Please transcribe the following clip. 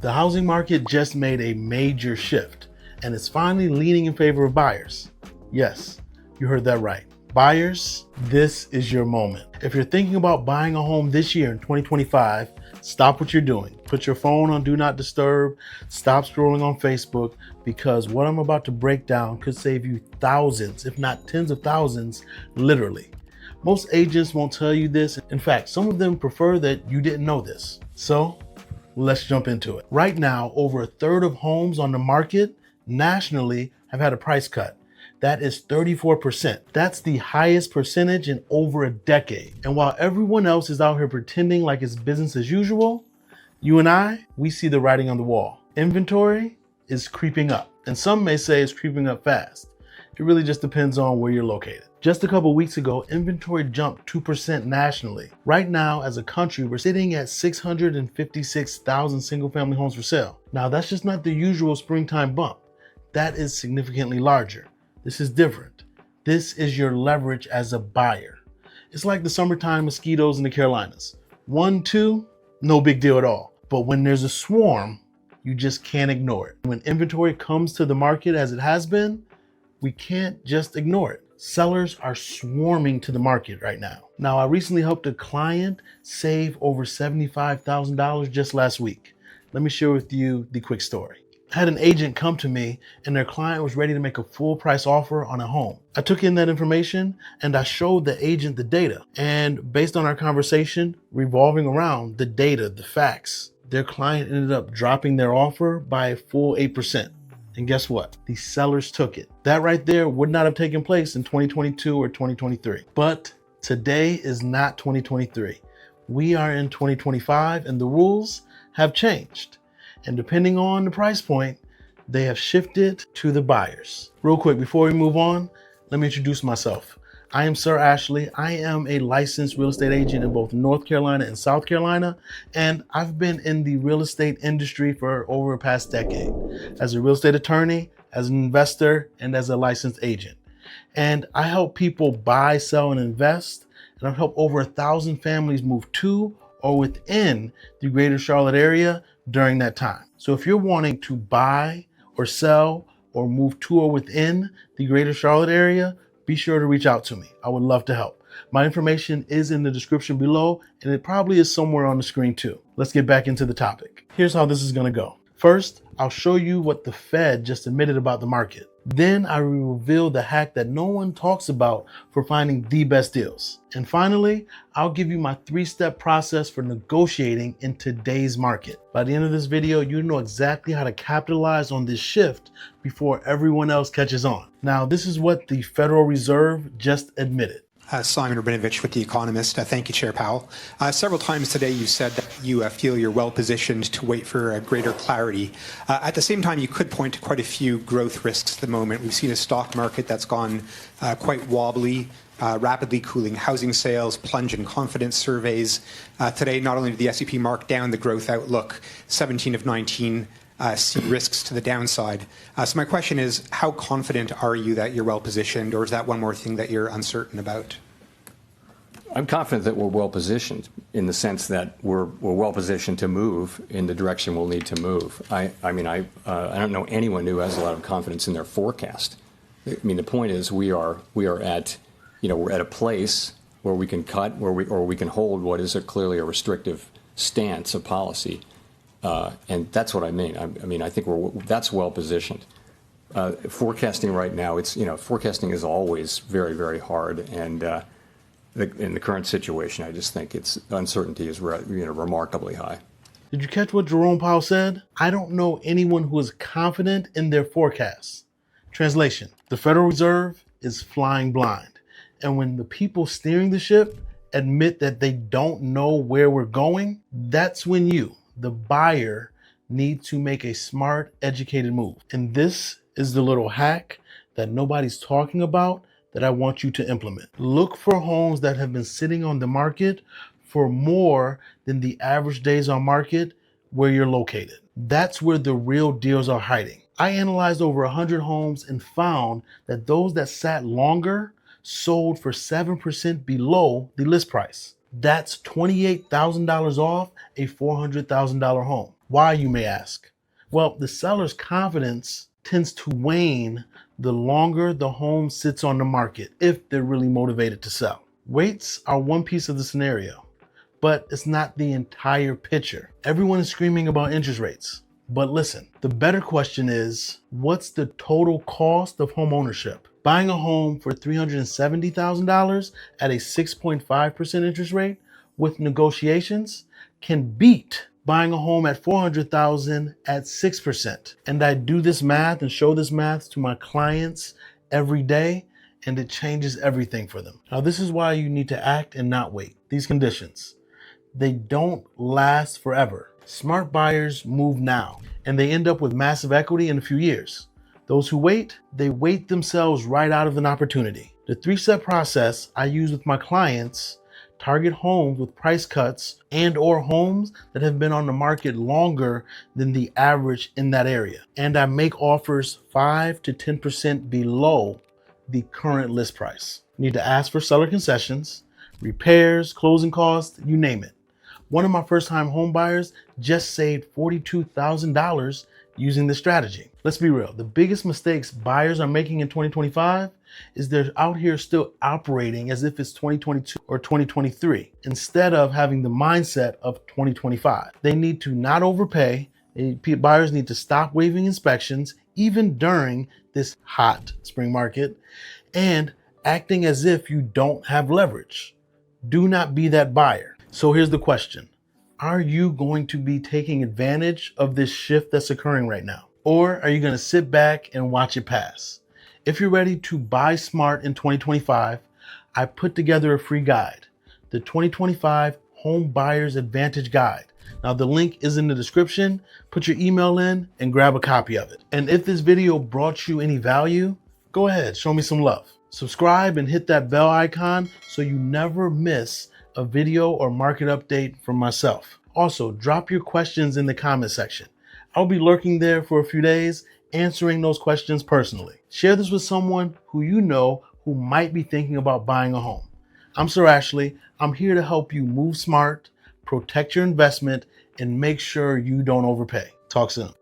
The housing market just made a major shift, and it's finally leaning in favor of buyers. Yes, you heard that right. Buyers, this is your moment. If you're thinking about buying a home this year in 2025, stop what you're doing. Put your phone on Do Not Disturb, stop scrolling on Facebook, because what I'm about to break down could save you thousands, if not tens of thousands, literally. Most agents won't tell you this. In fact, some of them prefer that you didn't know this. So let's jump into it. Right now, over a third of homes on the market nationally have had a price cut. That is 34%. That's the highest percentage in over a decade. And while everyone else is out here pretending like it's business as usual, you and I, we see the writing on the wall. Inventory is creeping up, and some may say it's creeping up fast. It really just depends on where you're located. Just a couple weeks ago, inventory jumped 2% nationally. Right now, as a country, we're sitting at 656,000 single-family homes for sale. Now, that's just not the usual springtime bump. That is significantly larger. This is different. This is your leverage as a buyer. It's like the summertime mosquitoes in the Carolinas. 1, 2, no big deal at all. But when there's a swarm, you just can't ignore it. When inventory comes to the market as it has been, we can't just ignore it. Sellers are swarming to the market right now. Now, I recently helped a client save over $75,000 just last week. Let me share with you the quick story. I had an agent come to me and their client was ready to make a full price offer on a home. I took in that information and I showed the agent the data. And based on our conversation revolving around the data, the facts, their client ended up dropping their offer by a full 8%. And guess what? The sellers took it. That right there would not have taken place in 2022 or 2023. But today is not 2023. We are in 2025 and the rules have changed. And depending on the price point, they have shifted to the buyers. Real quick, before we move on, let me introduce myself. I am Sir Ashley. I am a licensed real estate agent in both North Carolina and South Carolina, and I've been in the real estate industry for over the past decade as a real estate attorney, as an investor, and as a licensed agent. And I help people buy, sell, and invest, and I've helped over 1,000 families move to or within the greater Charlotte area during that time. So if you're wanting to buy or sell or move to or within the greater Charlotte area, be sure to reach out to me. I would love to help. My information is in the description below, and it probably is somewhere on the screen too. Let's get back into the topic. Here's how this is gonna go. First, I'll show you what the Fed just admitted about the market. Then I will reveal the hack that no one talks about for finding the best deals. And finally, I'll give you my 3-step process for negotiating in today's market. By the end of this video, you know exactly how to capitalize on this shift before everyone else catches on. Now, this is what the Federal Reserve just admitted. Simon Rabinovich with The Economist. Thank you, Chair Powell. Several times today you said that you feel you're well positioned to wait for greater clarity. At the same time, you could point to quite a few growth risks at the moment. We've seen a stock market that's gone quite wobbly, rapidly cooling housing sales, plunge in confidence surveys. Today, not only did the S&P mark down the growth outlook, 17 of 19 see risks to the downside. So my question is, how confident are you that you're well positioned, or is that one more thing that you're uncertain about? I'm confident that we're well positioned in the sense that we're well positioned to move in the direction we'll need to move. I don't know anyone who has a lot of confidence in their forecast. I mean, the point is we are at, we're at a place where we can cut, or we can hold what is clearly a restrictive stance of policy. And that's what I mean. I think that's well positioned. Forecasting right now, forecasting is always very, very hard. And in the current situation, I just think uncertainty is remarkably high. Did you catch what Jerome Powell said? I don't know anyone who is confident in their forecasts. Translation: the Federal Reserve is flying blind. And when the people steering the ship admit that they don't know where we're going, that's when you, the buyer, need to make a smart, educated move. And this is the little hack that nobody's talking about that I want you to implement. Look for homes that have been sitting on the market for more than the average days on market where you're located. That's where the real deals are hiding. I analyzed over 100 homes and found that those that sat longer sold for 7% below the list price. That's $28,000 off a $400,000 home. Why, you may ask? Well, the seller's confidence tends to wane the longer the home sits on the market if they're really motivated to sell. Rates are one piece of the scenario, but it's not the entire picture. Everyone is screaming about interest rates. But listen, the better question is, what's the total cost of home ownership? Buying a home for $370,000 at a 6.5% interest rate with negotiations can beat buying a home at $400,000 at 6%. And I do this math and show this math to my clients every day, and it changes everything for them. Now, this is why you need to act and not wait. These conditions, they don't last forever. Smart buyers move now, and they end up with massive equity in a few years. Those who wait, they wait themselves right out of an opportunity. The 3-step process I use with my clients target homes with price cuts and or homes that have been on the market longer than the average in that area. And I make offers 5 to 10% below the current list price. You need to ask for seller concessions, repairs, closing costs, you name it. One of my first-time home buyers just saved $42,000 using this strategy. Let's be real. The biggest mistakes buyers are making in 2025 is they're out here still operating as if it's 2022 or 2023 instead of having the mindset of 2025. They need to not overpay. Buyers need to stop waiving inspections even during this hot spring market and acting as if you don't have leverage. Do not be that buyer. So here's the question. Are you going to be taking advantage of this shift that's occurring right now? Or are you going to sit back and watch it pass? If you're ready to buy smart in 2025, I put together a free guide, the 2025 Home Buyer's Advantage Guide. Now the link is in the description. Put your email in and grab a copy of it. And if this video brought you any value, go ahead, show me some love. Subscribe and hit that bell icon so you never miss a video or market update from myself. Also, drop your questions in the comment section. I'll be lurking there for a few days, answering those questions personally. Share this with someone who you know who might be thinking about buying a home. I'm Sir Ashley. I'm here to help you move smart, protect your investment, and make sure you don't overpay. Talk soon.